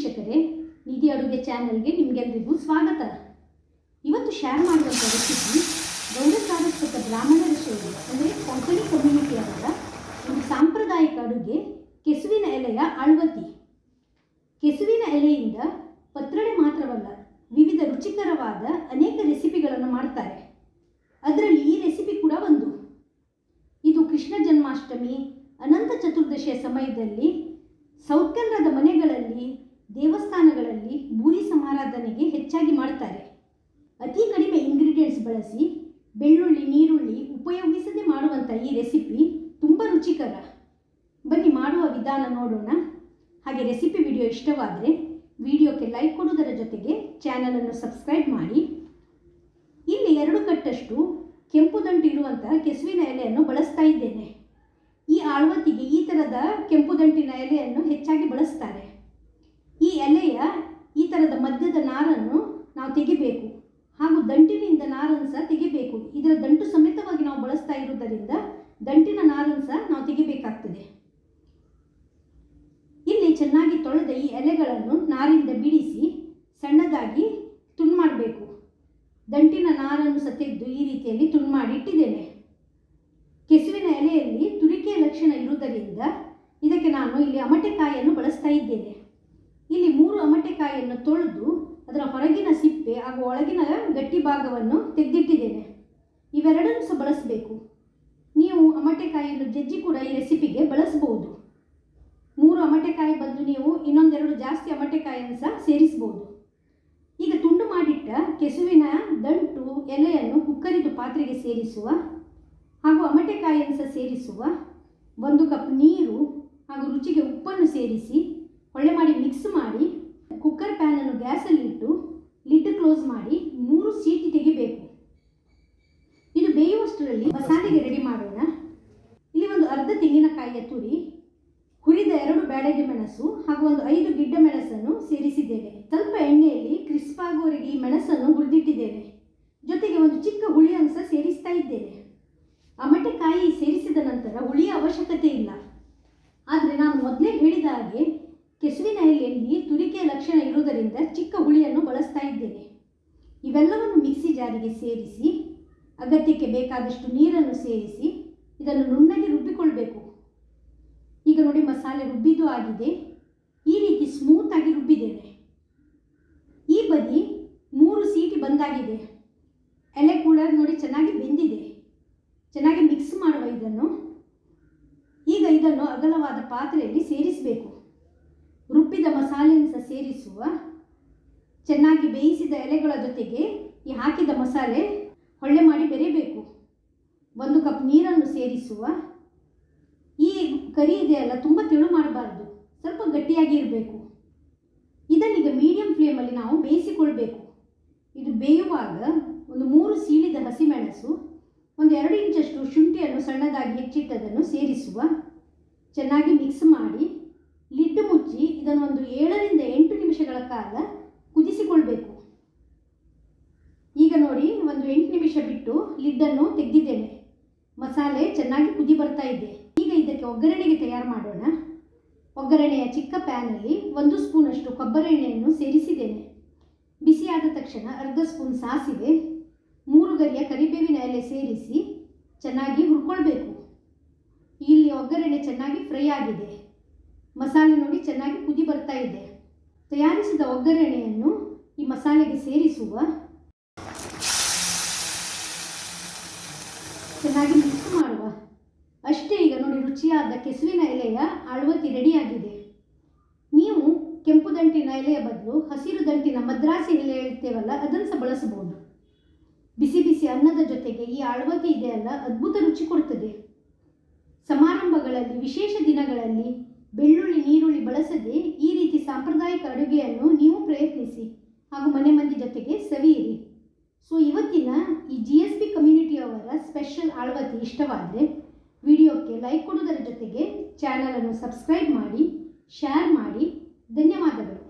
ವೀಕ್ಷಕರೇ, ನಿಧಿ ಅಡುಗೆ ಚಾನಲ್ಗೆ ನಿಮಗೆಲ್ಲರಿಗೂ ಸ್ವಾಗತ. ಇವತ್ತು ಶೇರ್ ಮಾಡುವಂಥ ರೆಸಿಪಿ ಗೌಡ ಸಾರಸ್ವತ ಬ್ರಾಹ್ಮಣರ ಶೈಲಿ ಅಂದರೆ ಕೊಂಕಣಿ ಕಮ್ಯುನಿಟಿಯವರ ಒಂದು ಸಾಂಪ್ರದಾಯಿಕ ಅಡುಗೆ ಕೆಸುವಿನ ಎಲೆಯ ಆಳ್ವತಿ. ಕೆಸುವಿನ ಎಲೆಯಿಂದ ಪತ್ರೊಡೆ ಮಾತ್ರವಲ್ಲ, ವಿವಿಧ ರುಚಿಕರವಾದ ಅನೇಕ ರೆಸಿಪಿಗಳನ್ನು ಮಾಡ್ತಾರೆ. ಅದರಲ್ಲಿ ಈ ರೆಸಿಪಿ ಕೂಡ ಒಂದು. ಇದು ಕೃಷ್ಣ ಜನ್ಮಾಷ್ಟಮಿ, ಅನಂತ ಚತುರ್ದಶಿಯ ಸಮಯದಲ್ಲಿ ಸೌತ್ ಕೇರಳದ ಮನೆಗಳಲ್ಲಿ, ದೇವಸ್ಥಾನಗಳಲ್ಲಿ ಬೂರಿ ಸಮಾರಾಧನೆಗೆ ಹೆಚ್ಚಾಗಿ ಮಾಡ್ತಾರೆ. ಅತಿ ಕಡಿಮೆ ಇಂಗ್ರೀಡಿಯೆಂಟ್ಸ್ ಬಳಸಿ ಬೆಳ್ಳುಳ್ಳಿ, ನೀರುಳ್ಳಿ ಉಪಯೋಗಿಸದೆ ಮಾಡುವಂಥ ಈ ರೆಸಿಪಿ ತುಂಬ ರುಚಿಕರ. ಬನ್ನಿ ಮಾಡುವ ವಿಧಾನ ನೋಡೋಣ. ಹಾಗೆ ರೆಸಿಪಿ ವಿಡಿಯೋ ಇಷ್ಟವಾದರೆ ವಿಡಿಯೋಕ್ಕೆ ಲೈಕ್ ಕೊಡುವುದರ ಜೊತೆಗೆ ಚಾನಲನ್ನು ಸಬ್ಸ್ಕ್ರೈಬ್ ಮಾಡಿ. ಇಲ್ಲಿ 2 ಕಟ್ಟಷ್ಟು ಕೆಂಪು ದಂಟು ಇರುವಂತಹ ಕೆಸುವಿನ ಎಲೆಯನ್ನು ಬಳಸ್ತಾ ಇದ್ದೇನೆ. ಈ ಆಳ್ವತಿಗೆ ಈ ಥರದ ಕೆಂಪು ದಂಟಿನ ಎಲೆಯನ್ನು ಹೆಚ್ಚಾಗಿ ಬಳಸ್ತಾರೆ. ಈ ಎಲೆಯ ಈ ಥರದ ಮಧ್ಯದ ನಾರನ್ನು ನಾವು ತೆಗಿಬೇಕು, ಹಾಗೂ ದಂಟಿನಿಂದ ನಾರನ್ನು ಸಹ ತೆಗಿಬೇಕು. ಇದರ ದಂಟು ಸಮೇತವಾಗಿ ನಾವು ಬಳಸ್ತಾ ಇರುವುದರಿಂದ ದಂಟಿನ ನಾರನ್ನು ಸಹ ನಾವು ತೆಗಿಬೇಕಾಗ್ತದೆ. ಇಲ್ಲಿ ಚೆನ್ನಾಗಿ ತೊಳೆದ ಈ ಎಲೆಗಳನ್ನು ನಾರಿಂದ ಬಿಡಿಸಿ ಸಣ್ಣದಾಗಿ ತುಂಡು ಮಾಡಬೇಕು. ದಂಟಿನ ನಾರನ್ನು ಸಹ ತೆಗೆದು ಈ ರೀತಿಯಲ್ಲಿ ತುಂಡು ಮಾಡಿ ಇಟ್ಟಿದ್ದೇನೆ. ಕೆಸುವಿನ ಎಲೆಯಲ್ಲಿ ತುರಿಕೆಯ ಲಕ್ಷಣ ಇರುವುದರಿಂದ ಇದಕ್ಕೆ ನಾನು ಇಲ್ಲಿ ಅಮಟೆಕಾಯಿಯನ್ನು ಬಳಸ್ತಾ ಇದ್ದೇನೆ. ಇಲ್ಲಿ 3 ಅಮಟೆಕಾಯಿಯನ್ನು ತೊಳೆದು ಅದರ ಹೊರಗಿನ ಸಿಪ್ಪೆ ಹಾಗೂ ಒಳಗಿನ ಗಟ್ಟಿ ಭಾಗವನ್ನು ತೆಗೆದಿಟ್ಟಿದ್ದೇನೆ. ಇವೆರಡನ್ನು ಸಹ ಬಳಸಬೇಕು. ನೀವು ಅಮಟೆಕಾಯಿಯನ್ನು ಜಜ್ಜಿ ಕೂಡ ಈ ರೆಸಿಪಿಗೆ ಬಳಸಬಹುದು. 3 ಅಮಟೆಕಾಯಿ ಬದಲು ನೀವು ಇನ್ನೊಂದೆರಡು ಜಾಸ್ತಿ ಅಮಟೆಕಾಯಿಯನ್ನು ಸಹ ಸೇರಿಸಬಹುದು. ಈಗ ತುಂಡು ಮಾಡಿಟ್ಟ ಕೆಸುವಿನ ದಂಟು ಎಲೆಯನ್ನು ಕುಕ್ಕರಿದು ಪಾತ್ರೆಗೆ ಸೇರಿಸುವ, ಹಾಗೂ ಅಮಟೆಕಾಯಿಯನ್ನು ಸಹ ಸೇರಿಸುವ. 1 ಕಪ್ ನೀರು ಹಾಗೂ ರುಚಿಗೆ ಉಪ್ಪನ್ನು ಸೇರಿಸಿ ಒಳ್ಳೆ ಮಾಡಿ ಮಿಕ್ಸ್ ಮಾಡಿ ಕುಕ್ಕರ್ ಪ್ಯಾನನ್ನು ಗ್ಯಾಸಲ್ಲಿಟ್ಟು ಲಿಡ್ ಕ್ಲೋಸ್ ಮಾಡಿ 3 ಸೀಟಿ ತೆಗಿಬೇಕು. ಇದು ಬೇಯುವಷ್ಟರಲ್ಲಿ ಮಸಾಲೆಗೆ ರೆಡಿ ಮಾಡೋಣ. ಇಲ್ಲಿ ಒಂದು ಅರ್ಧ ತೆಂಗಿನಕಾಯಿಯ ತುರಿ, ಹುರಿದ 2 ಬ್ಯಾಡಗೆ ಮೆಣಸು ಹಾಗೂ ಒಂದು 5 ಗಿಡ್ಡ ಮೆಣಸನ್ನು ಸೇರಿಸಿದ್ದೇನೆ. ಸ್ವಲ್ಪ ಎಣ್ಣೆಯಲ್ಲಿ ಕ್ರಿಸ್ಪ್ ಆಗುವವರೆಗೆ ಈ ಮೆಣಸನ್ನು ಹುರಿದಿಟ್ಟಿದ್ದೇನೆ. ಜೊತೆಗೆ ಒಂದು ಚಿಕ್ಕ ಹುಳಿಯನ್ನು ಸಹ ಸೇರಿಸ್ತಾ ಇದ್ದೇನೆ. ಅಮಟೆಕಾಯಿ ಸೇರಿಸಿದ ನಂತರ ಹುಳಿಯ ಅವಶ್ಯಕತೆ ಇಲ್ಲ. ಆದರೆ ನಾನು ಮೊದಲೇ ಹೇಳಿದ ಹಾಗೆ ಕೆಸುವಿನ ಎಲೆಯಲ್ಲಿ ತುರಿಕೆಯ ಲಕ್ಷಣ ಇರುವುದರಿಂದ ಚಿಕ್ಕ ಹುಳಿಯನ್ನು ಬಳಸ್ತಾ ಇದ್ದೇನೆ. ಇವೆಲ್ಲವನ್ನು ಮಿಕ್ಸಿ ಜಾರಿಗೆ ಸೇರಿಸಿ ಅಗತ್ಯಕ್ಕೆ ಬೇಕಾದಷ್ಟು ನೀರನ್ನು ಸೇರಿಸಿ ಇದನ್ನು ನುಣ್ಣಗೆ ರುಬ್ಬಿಕೊಳ್ಬೇಕು. ಈಗ ನೋಡಿ, ಮಸಾಲೆ ರುಬ್ಬಿದ್ದು ಆಗಿದೆ. ಈ ರೀತಿ ಸ್ಮೂತಾಗಿ ರುಬ್ಬಿದ್ದೇನೆ. ಈ ಬದಿ 3 ಸೀಟಿ ಬಂದಾಗಿದೆ. ಎಲೆ ಕೂಡ ನೋಡಿ ಚೆನ್ನಾಗಿ ಬೆಂದಿದೆ. ಚೆನ್ನಾಗಿ ಮಿಕ್ಸ್ ಮಾಡುವ ಇದನ್ನು. ಈಗ ಇದನ್ನು ಅಗಲವಾದ ಪಾತ್ರೆಯಲ್ಲಿ ಸೇರಿಸಬೇಕು. ರುಬ್ಬಿದ ಮಸಾಲೆಯನ್ನು ಸಹ ಸೇರಿಸುವ. ಚೆನ್ನಾಗಿ ಬೇಯಿಸಿದ ಎಲೆಗಳ ಜೊತೆಗೆ ಈ ಹಾಕಿದ ಮಸಾಲೆ ಹೊಳ್ಳೆ ಮಾಡಿ ಬೆರೆಯಬೇಕು. 1 ಕಪ್ ನೀರನ್ನು ಸೇರಿಸುವ. ಈ ಕರಿ ಇದೆಯಲ್ಲ, ತುಂಬ ತೆಳು ಮಾಡಬಾರ್ದು, ಸ್ವಲ್ಪ ಗಟ್ಟಿಯಾಗಿ ಇರಬೇಕು. ಇದನ್ನೀಗ ಮೀಡಿಯಂ ಫ್ಲೇಮಲ್ಲಿ ನಾವು ಬೇಯಿಸಿಕೊಳ್ಬೇಕು. ಇದು ಬೇಯುವಾಗ ಒಂದು 3 ಸೀಳಿದ ಹಸಿಮೆಣಸು, ಒಂದು 2 ಇಂಚಷ್ಟು ಶುಂಠಿಯನ್ನು ಸಣ್ಣದಾಗಿ ಹೆಚ್ಚಿಟ್ಟದನ್ನು ಸೇರಿಸುವ. ಚೆನ್ನಾಗಿ ಮಿಕ್ಸ್ ಮಾಡಿ ಲಿಡ್ ಮುಚ್ಚಿ ಇದನ್ನು ಒಂದು 7 ರಿಂದ 8 ನಿಮಿಷಗಳ ಕಾಲ ಕುದಿಸಿಕೊಳ್ಬೇಕು. ಈಗ ನೋಡಿ, ಒಂದು 8 ನಿಮಿಷ ಬಿಟ್ಟು ಲಿಡ್ಡನ್ನು ತೆಗೆದಿದ್ದೇನೆ. ಮಸಾಲೆ ಚೆನ್ನಾಗಿ ಕುದಿ ಬರ್ತಾ ಇದೆ. ಈಗ ಇದಕ್ಕೆ ಒಗ್ಗರಣೆಗೆ ತಯಾರು ಮಾಡೋಣ. ಒಗ್ಗರಣೆಯ ಚಿಕ್ಕ ಪ್ಯಾನಲ್ಲಿ 1 ಸ್ಪೂನಷ್ಟು ಕೊಬ್ಬರಿ ಎಣ್ಣೆಯನ್ನು ಸೇರಿಸಿದ್ದೇನೆ. ಬಿಸಿಯಾದ ತಕ್ಷಣ ಅರ್ಧ ಸ್ಪೂನ್ ಸಾಸಿವೆ, 3 ಗರಿಯ ಕರಿಬೇವಿನ ಎಲೆ ಸೇರಿಸಿ ಚೆನ್ನಾಗಿ ಹುರ್ಕೊಳ್ಬೇಕು. ಇಲ್ಲಿ ಒಗ್ಗರಣೆ ಚೆನ್ನಾಗಿ ಫ್ರೈ ಆಗಿದೆ. ಮಸಾಲೆ ನೋಡಿ ಚೆನ್ನಾಗಿ ಕುದಿ ಬರ್ತಾ ಇದೆ. ತಯಾರಿಸಿದ ಒಗ್ಗರಣೆಯನ್ನು ಈ ಮಸಾಲೆಗೆ ಸೇರಿಸುವ. ಚೆನ್ನಾಗಿ ಮಿಕ್ಸ್ ಮಾಡುವ. ಅಷ್ಟೇ. ಈಗ ನೋಡಿ, ರುಚಿಯಾದ ಕೆಸುವಿನ ಎಲೆಯ ಆಳ್ವತಿ ರೆಡಿಯಾಗಿದೆ. ನೀವು ಕೆಂಪು ದಂಟಿನ ಎಲೆಯ ಬದಲು ಹಸಿರು ದಂಟಿನ ಮದ್ರಾಸಿ ಎಲೆ ಹೇಳ್ತೇವಲ್ಲ, ಅದನ್ನು ಸಹ ಬಳಸಬಹುದು. ಬಿಸಿ ಬಿಸಿ ಅನ್ನದ ಜೊತೆಗೆ ಈ ಆಳ್ವತಿ ಇದೆಯಲ್ಲ, ಅದ್ಭುತ ರುಚಿ ಕೊಡ್ತದೆ. ಸಮಾರಂಭಗಳಲ್ಲಿ, ವಿಶೇಷ ದಿನಗಳಲ್ಲಿ ಬೆಳ್ಳುಳ್ಳಿ, ನೀರುಳ್ಳಿ ಬಳಸದೆ ಈ ರೀತಿ ಸಾಂಪ್ರದಾಯಿಕ ಅಡುಗೆಯನ್ನು ನೀವು ಪ್ರಯತ್ನಿಸಿ ಹಾಗೂ ಮನೆ ಮಂದಿ ಜೊತೆಗೆ ಸವಿಯಿರಿ. ಸೊ ಇವತ್ತಿನ ಈ GSP ಕಮ್ಯುನಿಟಿಯವರ ಸ್ಪೆಷಲ್ ಆಳ್ವತಿ ಇಷ್ಟವಾದರೆ ವಿಡಿಯೋಕ್ಕೆ ಲೈಕ್ ಕೊಡುವುದರ ಜೊತೆಗೆ ಚಾನಲನ್ನು ಸಬ್ಸ್ಕ್ರೈಬ್ ಮಾಡಿ, ಶೇರ್ ಮಾಡಿ. ಧನ್ಯವಾದಗಳು.